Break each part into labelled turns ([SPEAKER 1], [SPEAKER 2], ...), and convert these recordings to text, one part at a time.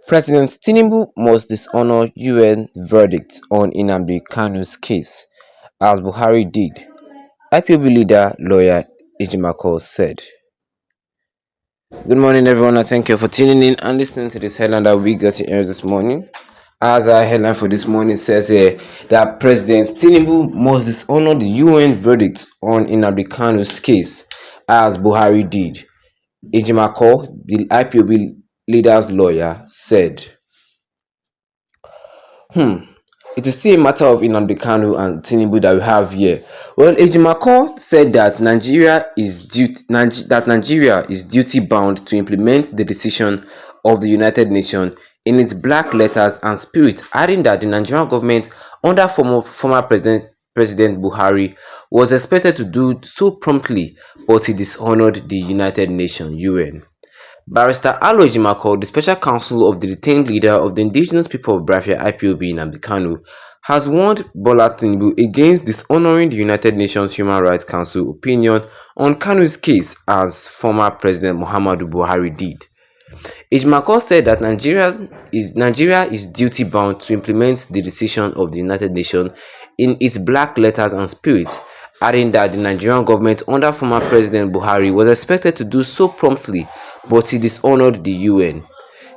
[SPEAKER 1] President Tinubu must dishonor UN verdict on Nnamdi Kanu's case, as Buhari did, IPOB leader Aloy Ejimakor said. Good morning, everyone, and thank you for tuning in and listening to this headline that we got here this morning. As our headline for this morning says here that President Tinubu must dishonor the UN verdict on Nnamdi Kanu's case, as Buhari did. Ejimakor, the IPOB leader's lawyer, said. It is still a matter of Nnamdi Kanu and Tinubu that we have here. Well, Ejimakor said that Nigeria is duty bound to implement the decision of the United Nations in its black letters and spirit, adding that the Nigerian government under former President Buhari was expected to do so promptly, but he dishonored the United Nations (UN). Barrister Aloy Ejimakor, the Special Counsel of the detained leader of the indigenous people of Biafra IPOB Nnamdi Kanu, has warned Bola Tinubu against dishonoring the United Nations Human Rights Council opinion on Kanu's case, as former President Muhammadu Buhari did. Ejimakor said that Nigeria is duty bound to implement the decision of the United Nations in its black letters and spirit, adding that the Nigerian government under former President Buhari was expected to do so promptly, but he dishonored the UN.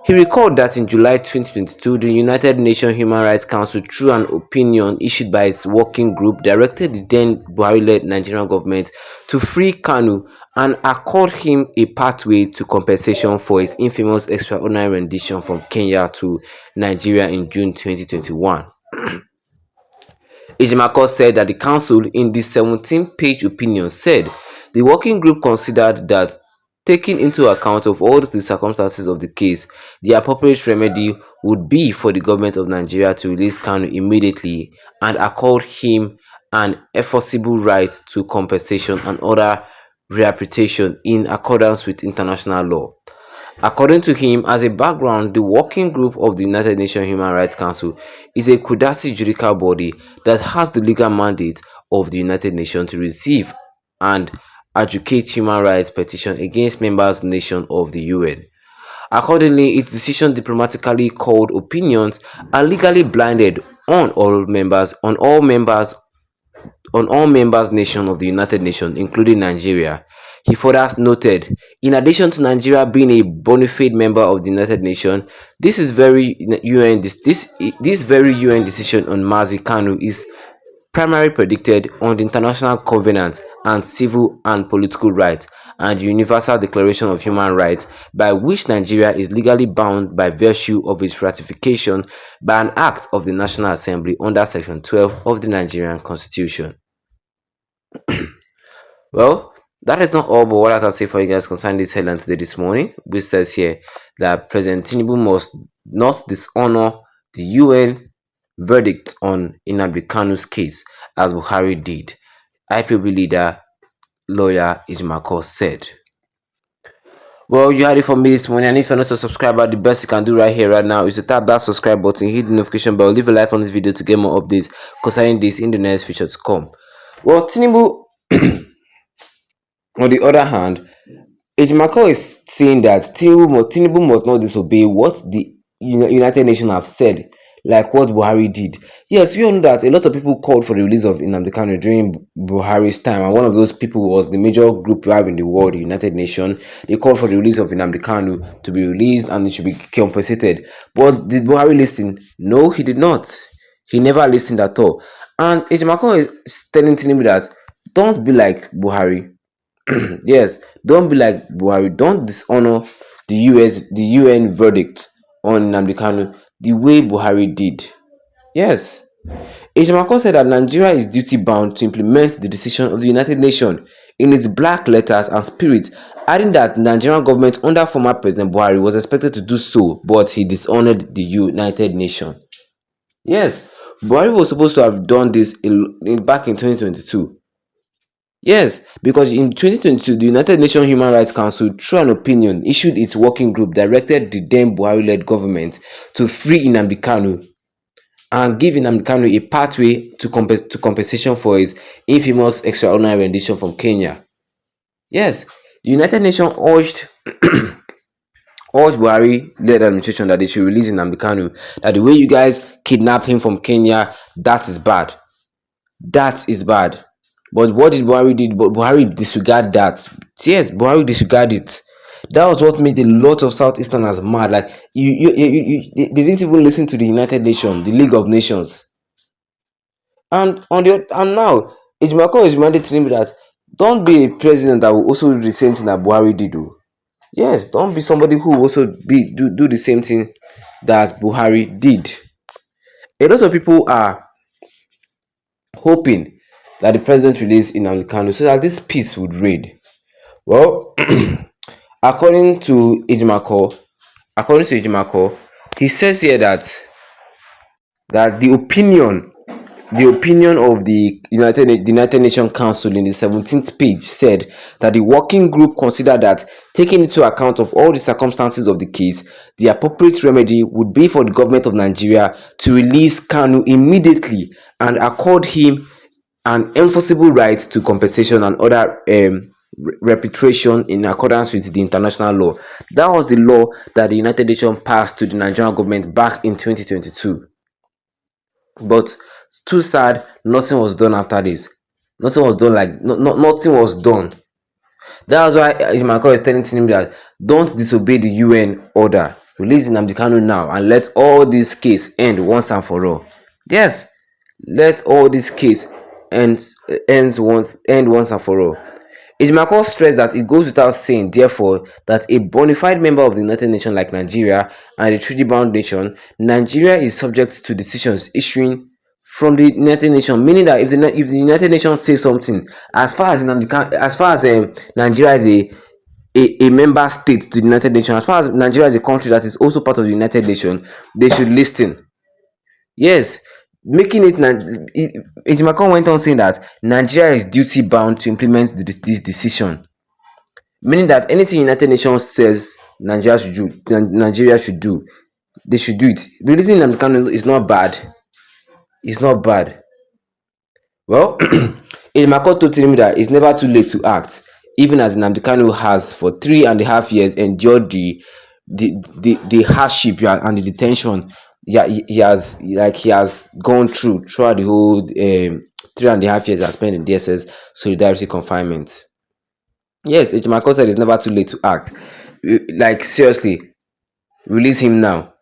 [SPEAKER 1] He recalled that in July 2022, the United Nations Human Rights Council, through an opinion issued by its working group, directed the then Buhari-led Nigerian government to free Kanu and accord him a pathway to compensation for his infamous extraordinary rendition from Kenya to Nigeria in June 2021. Ejimakor said that the council, in this 17-page opinion, said the working group considered that, taking into account of all the circumstances of the case, the appropriate remedy would be for the government of Nigeria to release Kanu immediately and accord him an enforceable right to compensation and other rehabilitation in accordance with international law. According to him, as a background, the working group of the United Nations Human Rights Council is a quasi-judicial body that has the legal mandate of the United Nations to receive and adjudicate human rights petitions against member nations of the UN. Accordingly, its decision diplomatically called opinions are legally blinded on all members nations of the United Nations, including Nigeria. He further noted, in addition to Nigeria being a bona fide member of the United Nations, this very UN decision on Mazi Kanu is primarily predicted on the International Covenant and Civil and Political Rights and the Universal Declaration of Human Rights, by which Nigeria is legally bound by virtue of its ratification by an act of the National Assembly under Section 12 of the Nigerian Constitution. Well, that is not all, but what I can say for you guys concerning this headline today this morning, which says here that President Tinubu must not dishonor the UN verdict on Nnamdi Kanu's case, as Buhari did, IPOB leader lawyer Ejimakor said. Well, you had it from me this morning, and if you're not a subscriber, the best you can do right here, right now, is to tap that subscribe button, hit the notification bell, leave a like on this video to get more updates concerning this in the next future to come. Well, Tinubu, on the other hand, Ejimakor is saying that Tinubu must not disobey what the United Nations have said, like what Buhari did. Yes, we all know that a lot of people called for the release of Nnamdi Kanu during Buhari's time, and one of those people was the major group we have in the world, the United Nations. They called for the release of Nnamdi Kanu to be released and it should be compensated. But did Buhari listen? No, he did not. He never listened at all. And Ejimakor is telling Tinubu that don't be like Buhari. Yes, don't be like Buhari. Don't dishonor the UN verdict on Nnamdi Kanu the way Buhari did. Yes, Ejimakor said that Nigeria is duty bound to implement the decision of the United Nations in its black letters and spirit, adding that the Nigerian government under former President Buhari was expected to do so, but he dishonored the United Nations. Yes, Buhari was supposed to have done this back in 2022. Yes, because in 2022, the United Nations Human Rights Council, through an opinion, issued its working group, directed the then Buhari-led government to free Nnamdi Kanu and give Nnamdi Kanu a pathway to compensation for his infamous extraordinary rendition from Kenya. Yes, the United Nations urged Buhari-led administration that they should release Nnamdi Kanu. That the way you guys kidnapped him from Kenya, that is bad. That is bad. But what did Buhari did? But Buhari disregard that. Yes, Buhari disregard it. That was what made a lot of Southeasterners mad. Like they didn't even listen to the United Nations, the League of Nations. And now Ejimakor is reminded to him that don't be a president that will also do the same thing that Buhari did. Oh. Yes, don't be somebody who will also do the same thing that Buhari did. A lot of people are hoping that the president release Nnamdi Kanu so that this peace would reign. Well, according to Ejimakor, he says here that the opinion of the United Nations Council in the 17th page said that the working group considered that, taking into account of all the circumstances of the case, the appropriate remedy would be for the government of Nigeria to release Kanu immediately and accord him an enforceable right to compensation and other repatriation in accordance with the international law. That was the law that the United Nations passed to the Nigerian government back in 2022. But too sad, nothing was done after this. Nothing was done. Nothing was done. That was why Ejimakor is telling Tinubu that don't disobey the UN order. Release Nnamdi Kanu now and let all this case end once and for all. Yes, let all this case end once and for all. Ejimakor stressed that it goes without saying, therefore, that a bona fide member of the United Nations like Nigeria and a treaty-bound nation, Nigeria is subject to decisions issuing from the United Nations, meaning that if the United Nations says something, as far as Nigeria is a member state to the United Nations, as far as Nigeria is a country that is also part of the United Nations, they should listen. Yes, making it Ejimakor went on saying that Nigeria is duty bound to implement this decision, meaning that anything United Nations says Nigeria should do, they should do it. Releasing Nnamdi Kanu is not bad. It's not bad. Well, Ejimakor told Tinubu that it's never too late to act, even as Nnamdi Kanu has for 3.5 years endured the hardship and the detention. Yeah, he has gone throughout the whole 3.5 years I spent in DSS solidarity confinement. Yes, Ejimakor said it's never too late to act. Like, seriously, release him now.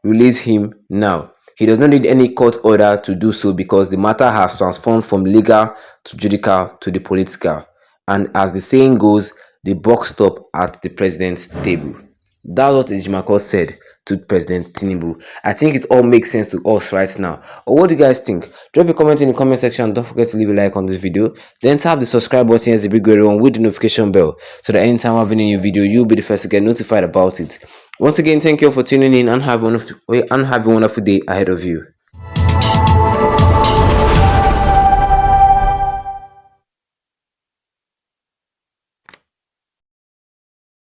[SPEAKER 1] Release him now. He does not need any court order to do so because the matter has transformed from legal to judicial to the political. And as the saying goes, the buck stops at the president's table. That's what Ejimakor said to President Tinubu. I think it all makes sense to us right now. Or what do you guys think? Drop a comment in the comment section. Don't forget to leave a like on this video. Then tap the subscribe button as the big red one with the notification bell so that anytime I have a new video, you'll be the first to get notified about it. Once again, thank you all for tuning in and have a wonderful day ahead of you.